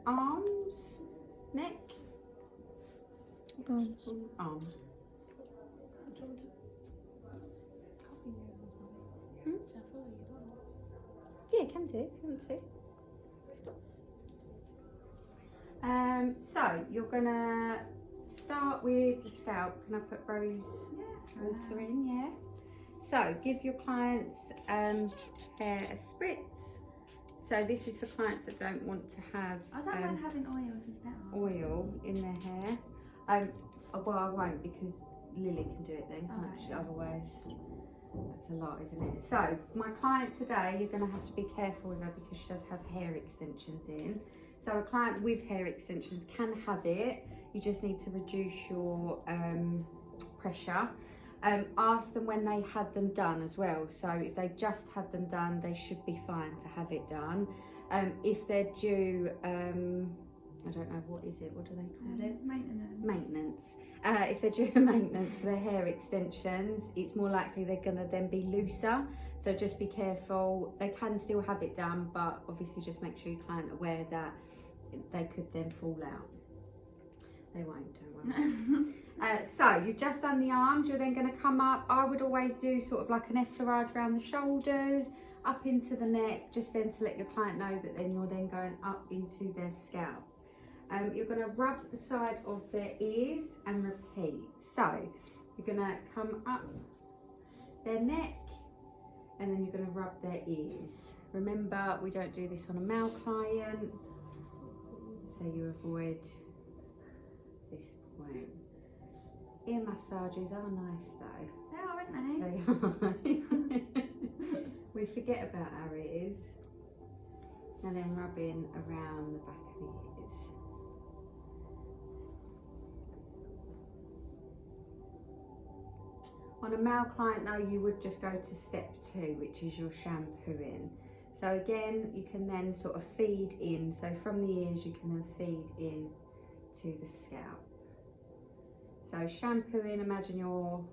arms, neck, Arms. arms. Yeah, can do if you want to. So you're gonna start with the scalp. Can I put rose water in? Yeah. So give your clients hair a spritz. So this is for clients that don't want to have I don't mind having oil if it's better. oil in their hair. Well, I won't because Lily can do it then, can't she? Otherwise, that's a lot, isn't it? So my client today, you're going to have to be careful with her because she does have hair extensions in. So a client with hair extensions can have it. You just need to reduce your pressure. Ask them when they had them done as well. So if they just had them done, they should be fine to have it done. If they're due, I don't know, what is it? What do they call it? Maintenance. Maintenance. If they're due maintenance for their hair extensions, it's more likely they're going to then be looser. So just be careful. They can still have it done, but obviously just make sure your client aware that they could then fall out. They won't, don't worry. So you've just done the arms. You're then going to come up. I would always do sort of like an effleurage around the shoulders, up into the neck, just then to let your client know that then you're then going up into their scalp. You're going to rub the side of their ears and repeat. So you're going to come up their neck and then you're going to rub their ears. Remember, we don't do this on a male client, so you avoid this point. Ear massages are nice though. They are, aren't they? They are. We forget about our ears. And then rubbing around the back of the ears. On a male client though, you would just go to step 2, which is your shampooing. So again, you can then sort of feed in. So from the ears, you can then feed in to the scalp. So shampooing, imagine you're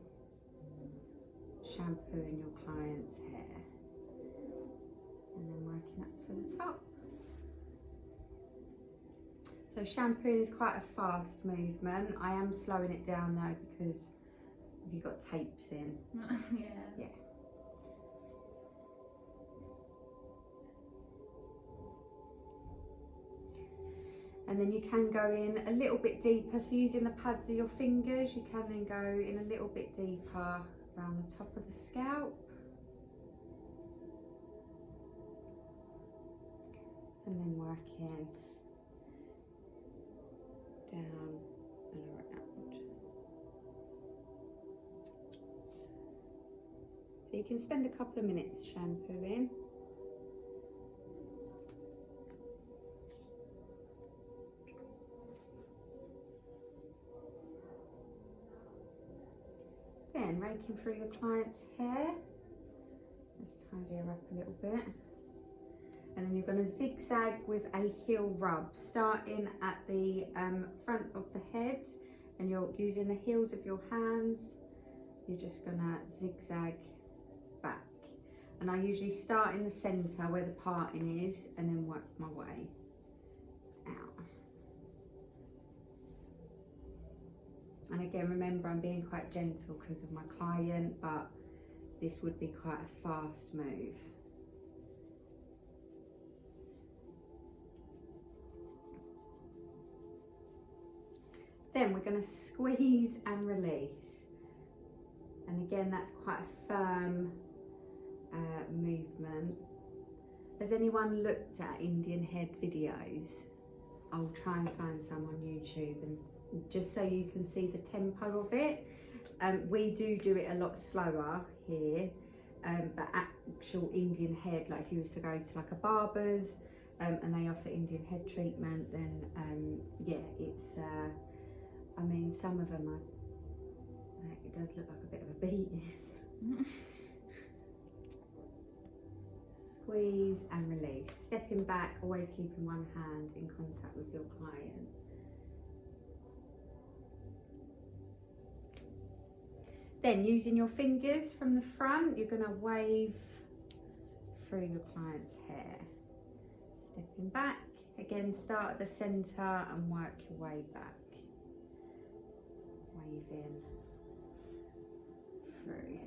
shampooing your client's hair. And then working up to the top. So shampooing is quite a fast movement. I am slowing it down though because you've got tapes in. Yeah. And then you can go in a little bit deeper. So using the pads of your fingers, you can then go in a little bit deeper around the top of the scalp. And then working down and around. So you can spend a couple of minutes shampooing. Then raking through your client's hair. Let's tidy her up a little bit. And then you're going to zigzag with a heel rub, starting at the front of the head, and you're using the heels of your hands. You're just going to zigzag back. And I usually start in the centre where the parting is and then work my way out. And again, remember, I'm being quite gentle because of my client, but this would be quite a fast move. Then we're going to squeeze and release. And again, that's quite a firm movement. Has anyone looked at Indian head videos? I'll try and find some on YouTube, and just so you can see the tempo of it. We do it a lot slower here, but actual Indian head, like if you was to go to like a barber's and they offer Indian head treatment, then yeah, it's I mean, some of them are, it does look like a bit of a beating. Squeeze and release. Stepping back, always keeping one hand in contact with your client. Then using your fingers from the front, you're going to wave through your client's hair. Stepping back Again, start at the centre and work your way back. Waving through.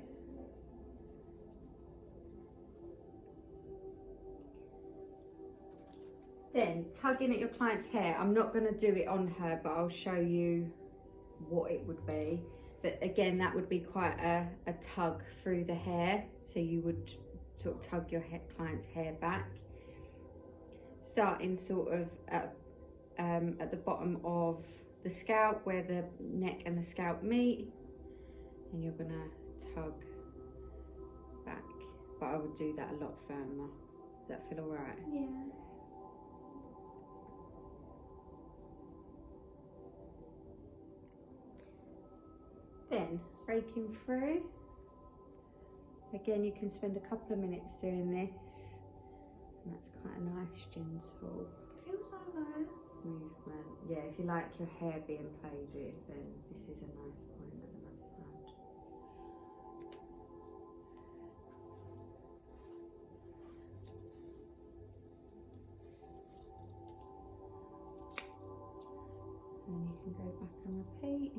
Then tugging at your client's hair. I'm not going to do it on her, but I'll show you what it would be. But again, that would be quite a tug through the hair. So you would sort of tug your client's hair back. Starting sort of at the bottom of the scalp where the neck and the scalp meet. And you're going to tug back. But I would do that a lot firmer. Does that feel alright? Yeah. Then raking through. Again, you can spend a couple of minutes doing this, and that's quite a nice gentle Feels so nice. movement. Yeah, if you like your hair being played with, then this is a nice point and a nice sound. And then you can go back and repeat.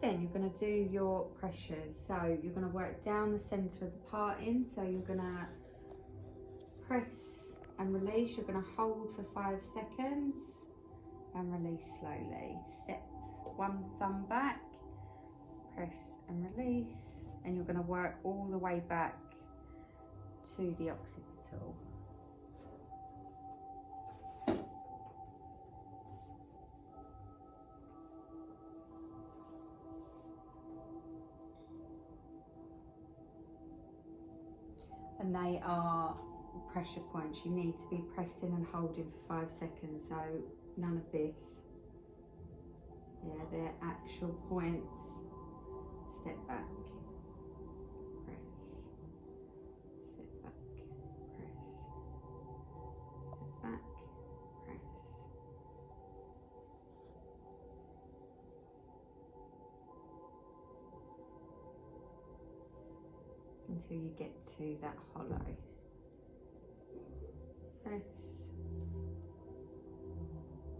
Then you're going to do your pressures. So you're going to work down the centre of the parting. So you're going to press and release. You're going to hold for 5 seconds and release slowly. Step one thumb back, press and release, and you're going to work all the way back to the occipital. And they are pressure points. You need to be pressing and holding for 5 seconds, so none of this. Yeah, they're actual points. Step back, press, step back, press, step back, press. Until you get to that hollow. Press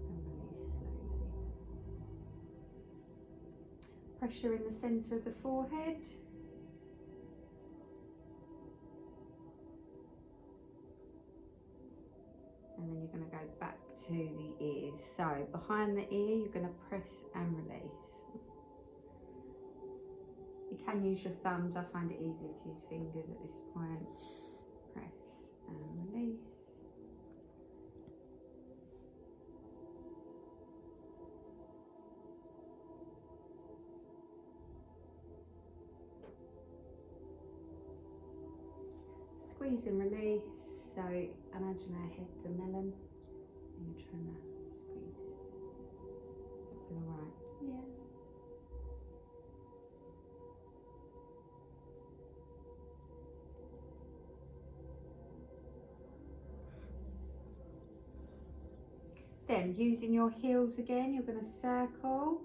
and release slowly. Pressure in the centre of the forehead. And then you're going to go back to the ears. So behind the ear, you're going to press and release. You can use your thumbs. I find it easier to use fingers at this point. Press and release. Squeeze and release. So imagine our head's a melon and you're trying to squeeze it. Feel alright? Yeah. Then using your heels again, you're going to circle.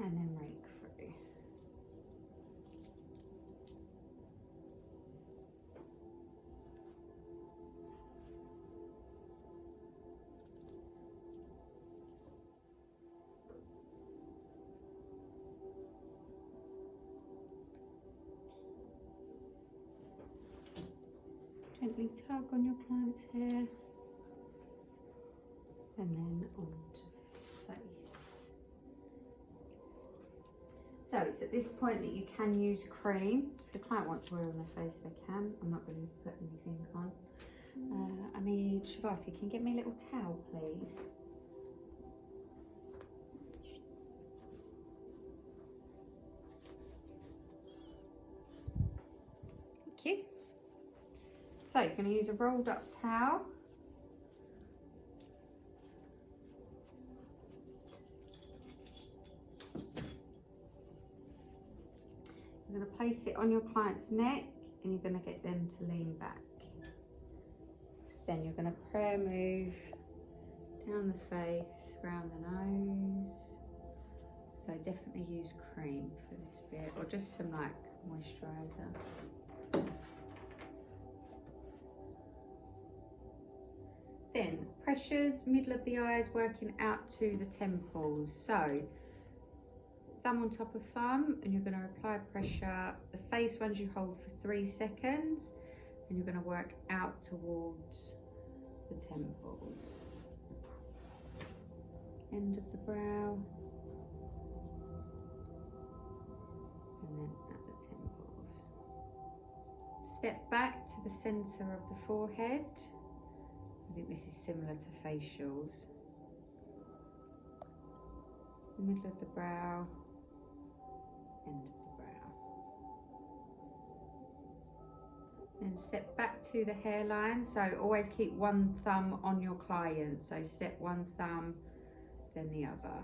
And then rake through. Gently tug on your client's hair and then onto face. So it's at this point that you can use cream. If the client wants to wear on their face, they can. I'm not going to put anything on. I mean, Shavasi, can you get me a little towel, please? you. So you're going to use a rolled up towel. You're going to place it on your client's neck and you're going to get them to lean back. Then you're going to prayer move down the face, around the nose. So definitely use cream for this bit, or just some like moisturiser. Then pressures, middle of the eyes, working out to the temples. So thumb on top of thumb, and you're going to apply pressure. The face ones you hold for 3 seconds, and you're going to work out towards the temples. End of the brow, and then at the temples. Step back to the centre of the forehead. I think this is similar to facials. The middle of the brow, end of the brow. Then step back to the hairline. So always keep one thumb on your client. So step one thumb, then the other.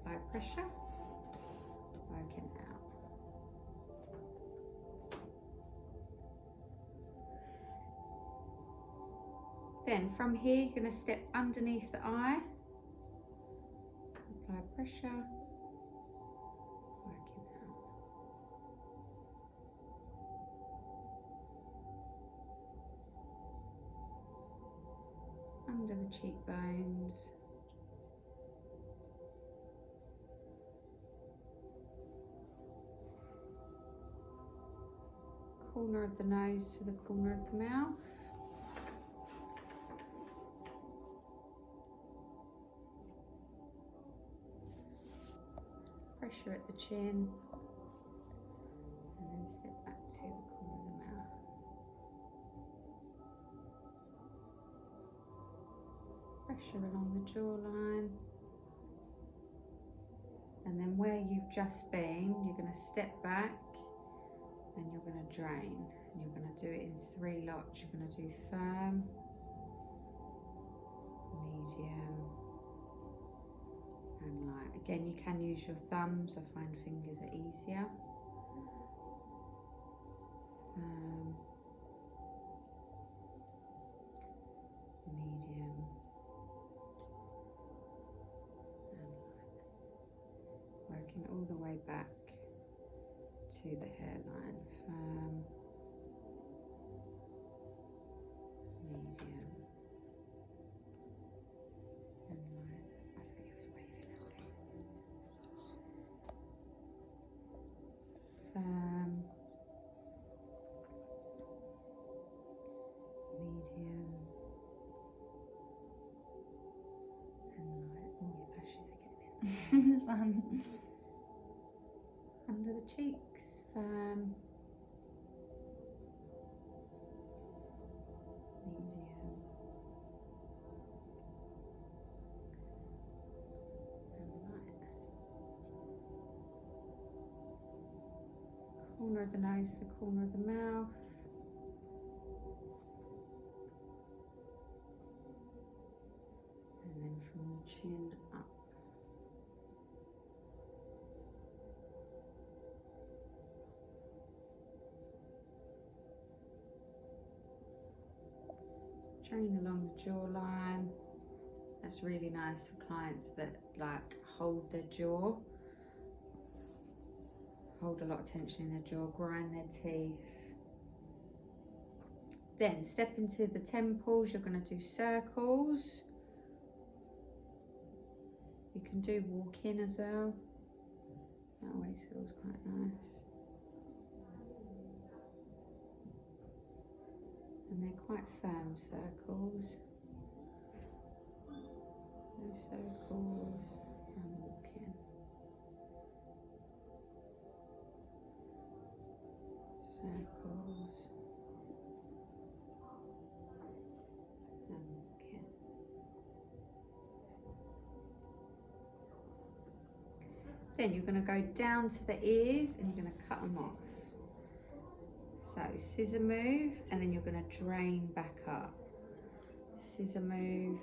Apply pressure, working out. Then from here, you're going to step underneath the eye, apply pressure, working out. Under the cheekbones. Corner of the nose to the corner of the mouth. Pressure at the chin, and then step back to the corner of the mouth. Pressure along the jawline, and then where you've just been, you're going to step back and you're going to drain, and you're going to do it in 3 lots. You're going to do firm, medium, and light. Again, you can use your thumbs. I find fingers are easier. Medium, and light. Working all the way back to the hairline. Firm, medium, and light. I think it was waving out. Firm, medium, and light. Oh, your lashes are getting in. It's fun. Under the cheeks, firm, medium, and light. Corner of the nose to the corner of the mouth. And then from the chin up. Drain along the jawline. That's really nice for clients that like hold their jaw, hold a lot of tension in their jaw, grind their teeth. Then step into the temples. You're going to do circles. You can do walk in as well. That always feels quite nice. And they're quite firm circles. No circles, and walking. Circles, and walking. Then you're going to go down to the ears and you're going to cut them off. So scissor move, and then you're going to drain back up. Scissor move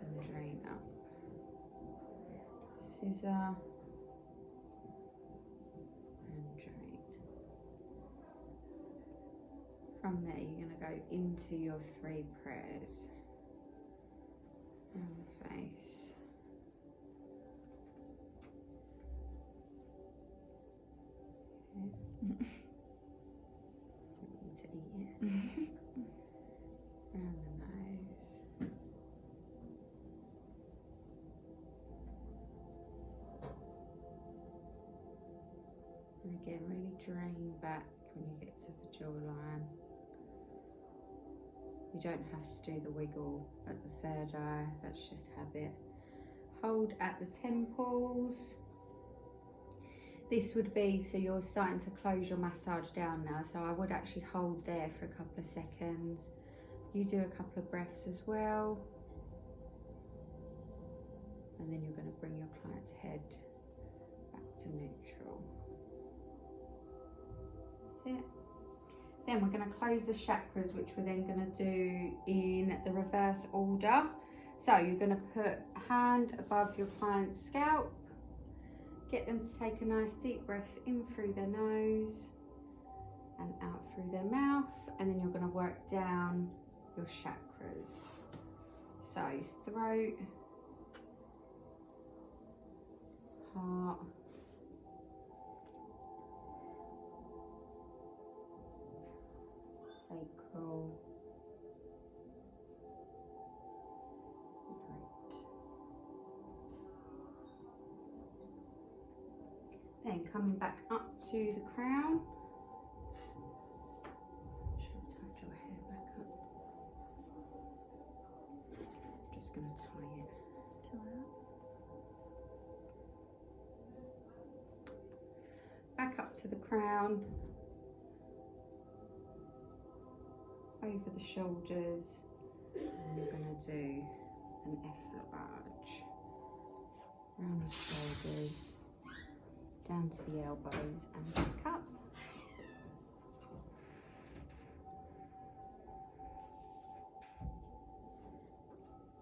and drain up. Scissor and drain. From there you're going to go into your 3 prayers. Around the face. Yeah. To eat it. Around the nose. And again, really drain back when you get to the jawline. You don't have to do the wiggle at the 3rd eye, that's just habit. Hold at the temples. This would be, so you're starting to close your massage down now, so I would actually hold there for a couple of seconds. You do a couple of breaths as well. And then you're going to bring your client's head back to neutral. That's it. Then we're going to close the chakras, which we're then going to do in the reverse order. So you're going to put a hand above your client's scalp. Get them to take a nice deep breath in through their nose and out through their mouth. And then you're going to work down your chakras. So throat, heart, sacral, throat. Then coming back up to the crown. Should touch your hair back up. Just going to tie it. Back up to the crown. Over the shoulders, and we're going to do an F large around the shoulders, down to the elbows and back up.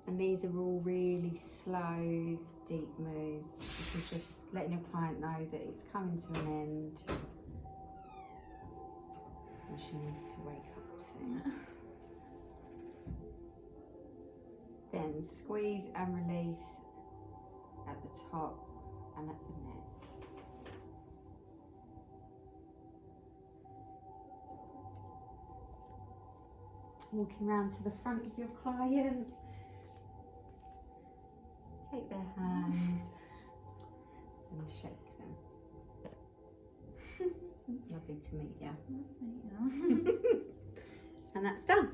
And these are all really slow, deep moves. This is just letting your client know that it's coming to an end. And she needs to wake up soon. Then squeeze and release at the top and at the neck. Walking round to the front of your client. Take their hands and shake them. Lovely to meet you. Nice to meet you. And that's done.